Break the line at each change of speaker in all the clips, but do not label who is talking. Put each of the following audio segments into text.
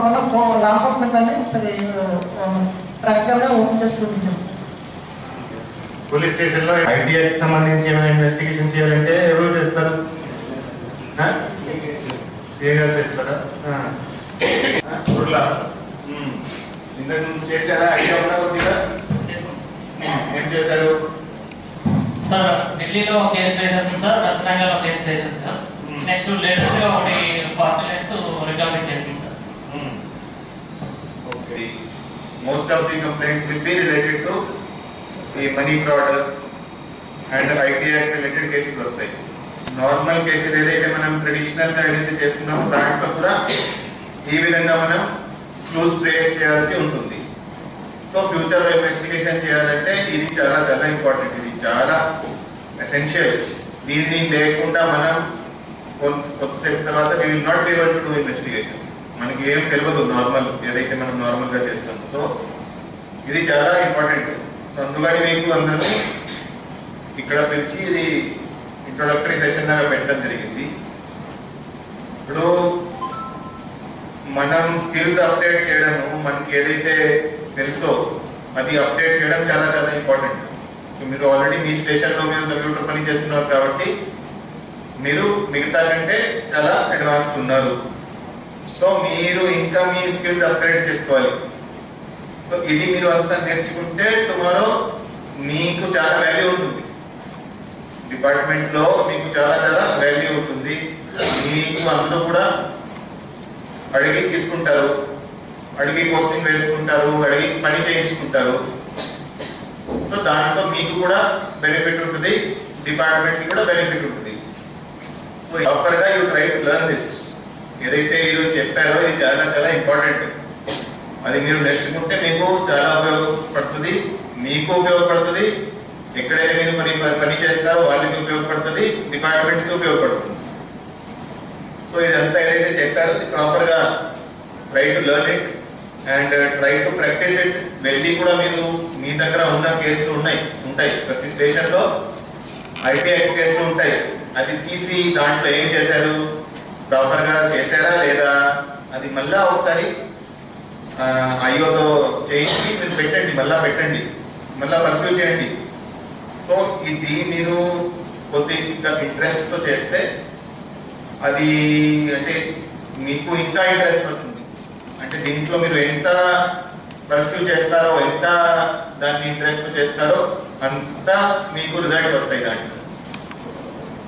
మనకున్న law enforcement అన్ని ఒకసారి ప్రాక్టికల్గా ఓపెన్ చేసి చూపించాం సార్.
పోలీస్ స్టేషన్లో ఐటీఐకి సంబంధించి ఏమైనా ఇన్వెస్టిగేషన్ చేయాలంటే ఎవరు చేస్తారు? సిఏ గారు చేస్తారా? ఇంతకు చేశారా? ఐడియా ఉందా కొద్దిగా? ఏం చేశారు
సార్? ఢిల్లీలో కేసు వేసేస్తుంది సార్, వెస్ట్ బెంగాల్లో కేసు వేసేది సార్. నెక్స్ట్ లేటెస్ట్ గా ఒకటి 40 lakhs రికవరీ చేసింది sir.
Okay, most of the complaints will be related to ఈ money fraud and IT act related కేసులు వస్తాయి. నార్మల్ కేసెస్ ఏదైతే మనం ట్రెడిషనల్ గా ఏదైతే చేస్తున్నామో దాంట్లో కూడా ఈ విధంగా మనం క్లూస్ ట్రేస్ చేయాల్సి ఉంటుంది. సో ఫ్యూచర్ లో ఇన్వెస్టిగేషన్ చేయాలంటే ఇది చాలా చాలా ఇంపార్టెంట్, ఇది చాలా ఎసెన్షియల్. దీన్ని లేకుండా మనం కొద్దిసేపు తర్వాత we will not be able to do investigation. మనకి ఏం తెలియదు నార్మల్ ఏదైతే మనం నార్మల్ గా చేస్తాం. సో ఇది చాలా ఇంపార్టెంట్. సో అందుకని మీకు అందరూ ఇక్కడ పిలిచి ఇది ఇంట్రొడక్టరీ సెషన్ లాగా పెట్టడం జరిగింది. ఇప్పుడు మనం స్కిల్స్ అప్డేట్ చేయడము, మనకి ఏదైతే తెలుసో అది అప్డేట్ చేయడం చాలా చాలా ఇంపార్టెంట్. సో మీరు ఆల్రెడీ మీ స్టేషన్లో మీరు కంప్యూటర్ పని చేస్తున్నారు కాబట్టి మీరు మిగతా కంటే చాలా అడ్వాన్స్డ్ ఉన్నారు. సో మీరు ఇంకా మీ స్కిల్స్ అప్గ్రేడ్ చేసుకోవాలి. సో ఇది మీరు అంతా నేర్చుకుంటే టుమారో మీకు చాలా వాల్యూ ఉంటుంది, డిపార్ట్మెంట్ లో మీకు చాలా చాలా వాల్యూ ఉంటుంది. మీకు అందరూ కూడా అడిగి తీసుకుంటారు, అడిగి పోస్టింగ్ వేసుకుంటారు, అడిగి పని చేయించుకుంటారు. సో దాంట్లో మీకు కూడా బెనిఫిట్ ఉంటుంది, డిపార్ట్మెంట్ కి కూడా బెనిఫిట్ ఉంటుంది. సో ప్రాపర్గా you try to learn this. ఏదైతే ఈరోజు చెప్పారో ఇది చాలా చాలా ఇంపార్టెంట్. అది మీరు నేర్చుకుంటే మీకు చాలా ఉపయోగపడుతుంది, మీకు ఉపయోగపడుతుంది, ఎక్కడైతే మీరు పని చేస్తారో వాళ్ళకి ఉపయోగపడుతుంది, డిపార్ట్మెంట్కి ఉపయోగపడుతుంది. సో ఇదంతా ఏదైతే చెప్పారో ఇది ప్రాపర్గా try to learn it and try to practice it. వెళ్ళి కూడా మీరు మీ దగ్గర ఉన్న కేసులు ఉంటాయి ప్రతి స్టేషన్లో ఐటీ యాక్ట్ కేసులు ఉంటాయి. అది తీసి దాంట్లో ఏం చేశారు, ప్రాపర్గా చేశారా లేదా, అది మళ్ళా ఒకసారి అయ్యోతో చేయించి మీరు పెట్టండి, మళ్ళా పర్సీవ్ చేయండి. సో ఇది మీరు కొద్దిగా ఇంట్రెస్ట్తో చేస్తే అది అంటే మీకు ఇంకా ఇంట్రెస్ట్ వస్తుంది. అంటే దీంట్లో మీరు ఎంత పర్సీవ్ చేస్తారో, ఎంత దాన్ని ఇంట్రెస్ట్తో చేస్తారో అంత మీకు రిజల్ట్ వస్తాయి దాంట్లో.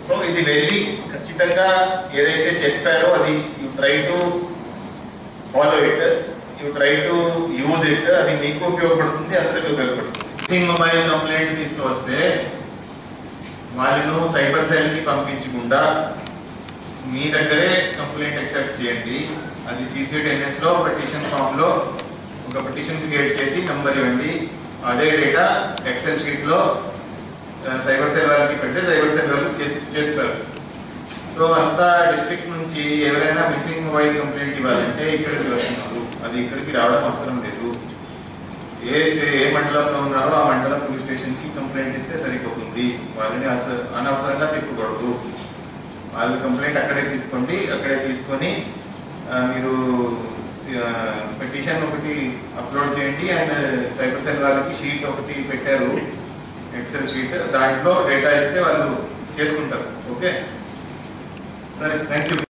సో ఇది వెళ్ళి ఖచ్చితంగా ఏదైతే చెప్పారో అది you try to follow it, you try to use it. అది మీకు ఉపయోగపడుతుంది, అందరికీ ఉపయోగపడుతుంది. మిస్సింగ్ మొబైల్ కంప్లైంట్ తీసుకువస్తే వాళ్ళను సైబర్ సెల్కి పంపించకుండా మీ దగ్గరే కంప్లైంట్ యాక్సెప్ట్ చేయండి. అది CCTNSలో పిటిషన్ ఫామ్లో ఒక పిటిషన్ క్రియేట్ చేసి నంబర్ ఇవ్వండి. అదే డేటా ఎక్సెల్ షీట్లో సైబర్ సెల్ వాళ్ళకి పెడితే సైబర్ సెల్ వాళ్ళు చేస్తారు. సో అంతా డిస్ట్రిక్ట్ నుంచి ఎవరైనా మిస్సింగ్ మొబైల్ కంప్లైంట్ ఇవ్వాలంటే ఇక్కడికి వస్తున్నారు, అది ఇక్కడికి రావడం అవసరం లేదు. ఏ మండలంలో ఉన్నారో ఆ మండలం పోలీస్ స్టేషన్కి కంప్లైంట్ ఇస్తే సరిపోతుంది. వాళ్ళని అనవసరంగా తిప్పకూడదు. వాళ్ళు కంప్లైంట్ అక్కడే తీసుకొని మీరు పిటిషన్ ఒకటి అప్లోడ్ చేయండి. అండ్ సైబర్ సెల్ వాళ్ళకి షీట్ ఒకటి పెట్టారు, ఎక్సెల్ షీట్, దాంట్లో డేటా ఇస్తే వాళ్ళు చేసుకుంటారు. ఓకే, సరే, థ్యాంక్ యూ.